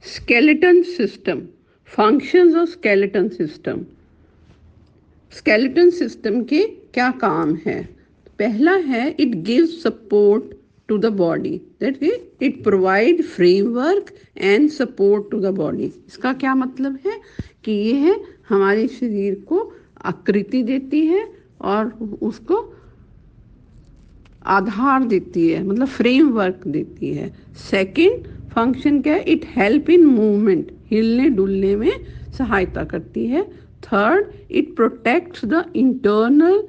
Skeleton system, functions of skeleton system. Skeleton system के क्या काम है? पहला है it gives support to the body, that it provide framework and support to the body. इसका क्या मतलब है कि यह हमारे शरीर को आकृति देती है और उसको आधार देती है, मतलब फ्रेमवर्क देती है। सेकंड फंक्शन क्या है? इट हेल्प इन मूवमेंट, हिलने डुलने में सहायता करती है। Third, it protects the internal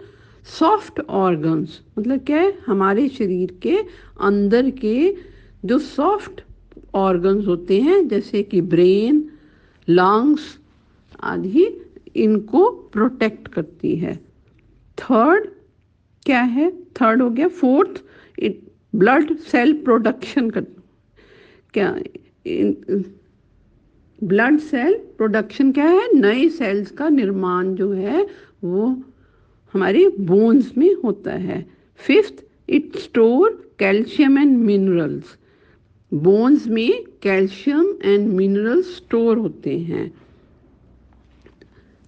soft organs, मतलब क्या है? हमारे शरीर के अंदर के जो सॉफ्ट ऑर्गन्स होते हैं जैसे कि ब्रेन, लंग्स आदि, इनको प्रोटेक्ट करती है। थर्ड क्या है? थर्ड हो गया। Fourth, it blood cell production कर, क्या ब्लड सेल प्रोडक्शन क्या है? नए सेल्स का निर्माण जो है वो हमारे बोन्स में होता है। Fifth, it store calcium and minerals, bones में कैल्शियम एंड मिनरल्स स्टोर होते हैं।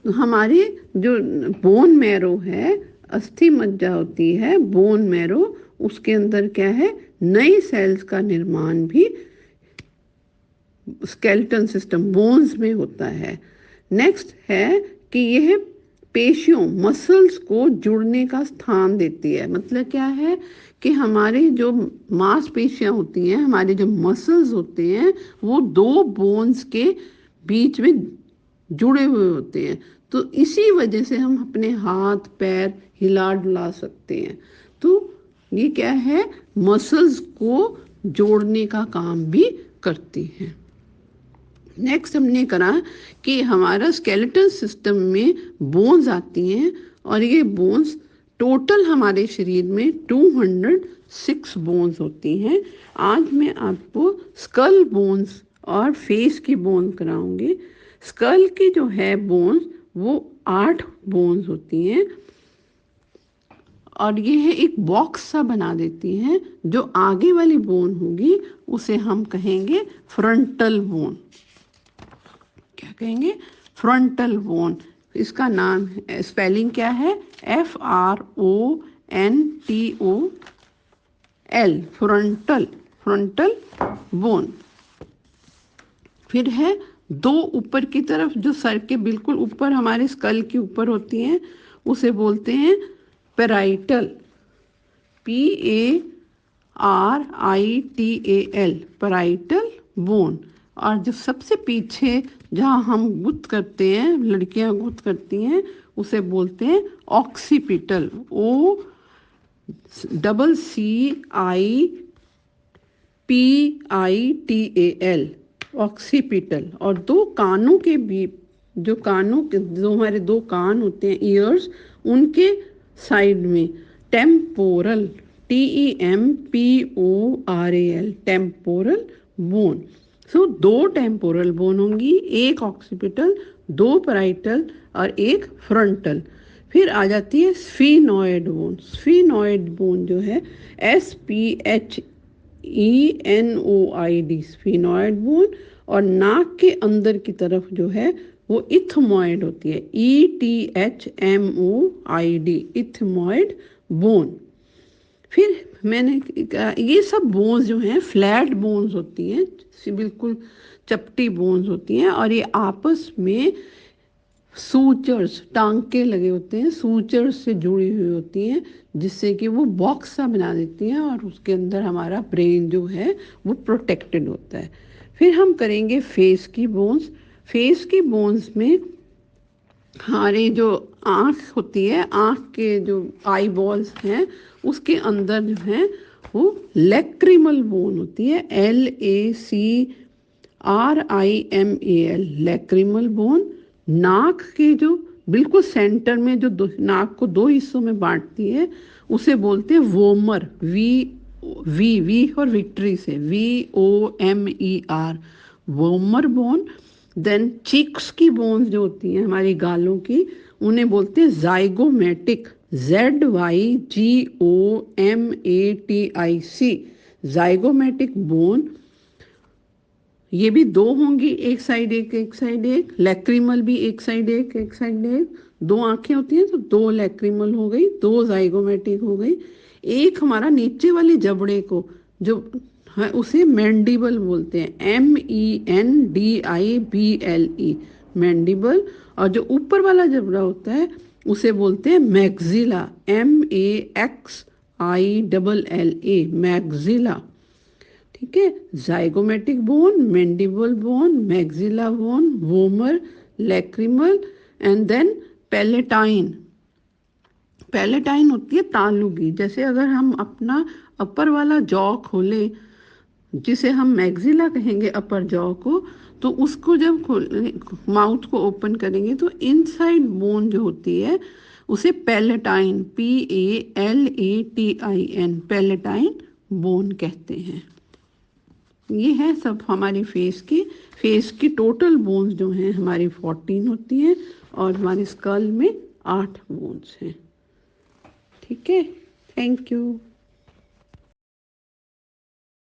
तो हमारे जो बोन मैरो है, अस्थि मज्जा होती है, बोन मैरो, उसके अंदर क्या है? नई सेल्स का निर्माण भी स्केलेटन सिस्टम बोन्स में होता है। नेक्स्ट है कि यह पेशियों, मसल्स को जुड़ने का स्थान देती है। मतलब क्या है कि हमारे जो मांसपेशियां होती हैं, हमारे जो मसल्स होते हैं, वो दो बोन्स के बीच में जुड़े हुए होते हैं। तो इसी वजह से हम अपने हाथ पैर हिला डुला सकते हैं। तो ये क्या है? मसल्स को जोड़ने का काम भी करती हैं। नेक्स्ट हमने करा कि हमारा स्केलेटल सिस्टम में बोन्स आती हैं और ये बोन्स टोटल हमारे शरीर में 206 बोन्स होती हैं। आज मैं आपको स्कल बोन्स और फेस की बोन कराऊंगी। स्कल की जो है बोन्स वो 8 बोन्स होती हैं और ये है एक बॉक्स सा बना देती हैं। जो आगे वाली बोन होगी उसे हम कहेंगे फ्रंटल बोन। क्या कहेंगे? Frontal bone. इसका नाम है, स्पेलिंग क्या है? FRONTOL, frontal, frontal bone. फिर है दो ऊपर की तरफ जो सर के बिल्कुल ऊपर हमारे स्कल के ऊपर होती हैं, उसे बोलते हैं पैराइटल, PARITAL, पैराइटल बोन। और जो सबसे पीछे जहाँ हम गुत्त करते हैं, लड़कियां गुत्त करती हैं, उसे बोलते हैं ऑक्सीपिटल, OCCIPITAL, ऑक्सीपिटल। और दो कानों के भी, जो कानों के जो हमारे दो कान होते हैं, ईयर्स, उनके साइड में टेम्पोरल, TEMPORAL, टेम्पोरल बोन। सो दो टेम्पोरल बोन होंगी, एक ऑक्सीपिटल, दो पैराइटल और एक फ्रंटल। फिर आ जाती है स्फीनॉइड बोन। स्फीनॉइड बोन जो है SPHENOID, स्फीनॉइड बोन। और नाक के अंदर की तरफ जो है वो इथमॉइड होती है, ETHMOID, इथमॉइड बोन। फिर मैंने ये सब बोन्स जो हैं फ्लैट बोन्स होती हैं, बिल्कुल चपटी बोन्स होती हैं और ये आपस में सूचर्स, टांके लगे होते हैं, सूचर्स से जुड़ी हुई होती हैं, जिससे कि वो बॉक्स सा बना देती हैं और उसके अंदर हमारा ब्रेन जो है वो प्रोटेक्टेड होता है। फिर हम करेंगे फेस की बोन्स। फेस की बोन्स में हमारी जो आँख होती है, आँख के जो आई बॉल्स हैं, उसके अंदर जो है वो लैक्रिमल बोन होती है, LACRIMAL, लैक्रिमल बोन। नाक के जो बिल्कुल सेंटर में जो नाक को दो हिस्सों में बांटती है, उसे बोलते हैं वोमर, वी और विक्ट्री से, VOMER, vomer bone. Then cheeks की बोन्स जो होती हैं हमारी गालों की, उन्हें बोलते हैं जाइगोमेटिक, ZYGOMATIC, जाइगोमेटिक बोन। ये भी दो होंगी, एक साइड एक साइड एक। लैक्रिमल भी एक साइड एक साइड एक। दो आंखें होती हैं तो दो लैक्रिमल हो गई, दो जाइगोमेटिक हो गई। एक हमारा नीचे वाले जबड़े को जो है उसे मैंडिबल बोलते हैं, MENDIBLE, मैंडिबल। और जो ऊपर वाला जबड़ा होता है उसे बोलते हैं मैक्सिला, MAXILLA, मैक्सिला। ठीक है, zygomatic bone, mandible bone, maxilla bone, vomer, lacrimal and then palatine. Palatine होती है तालुगी। जैसे अगर हम अपना अपर वाला जॉ खोले, जिसे हम मैक्सिला कहेंगे अपर जॉ को, तो उसको जब खोल माउथ को ओपन करेंगे तो इनसाइड बोन जो होती है उसे पैलेटाइन, PALATIN, पैलेटाइन बोन कहते हैं। ये है सब हमारी फेस की टोटल बोन्स जो हैं हमारी 14 होती हैं, और हमारे स्कल में 8 बोन्स हैं। ठीक है, थैंक यू।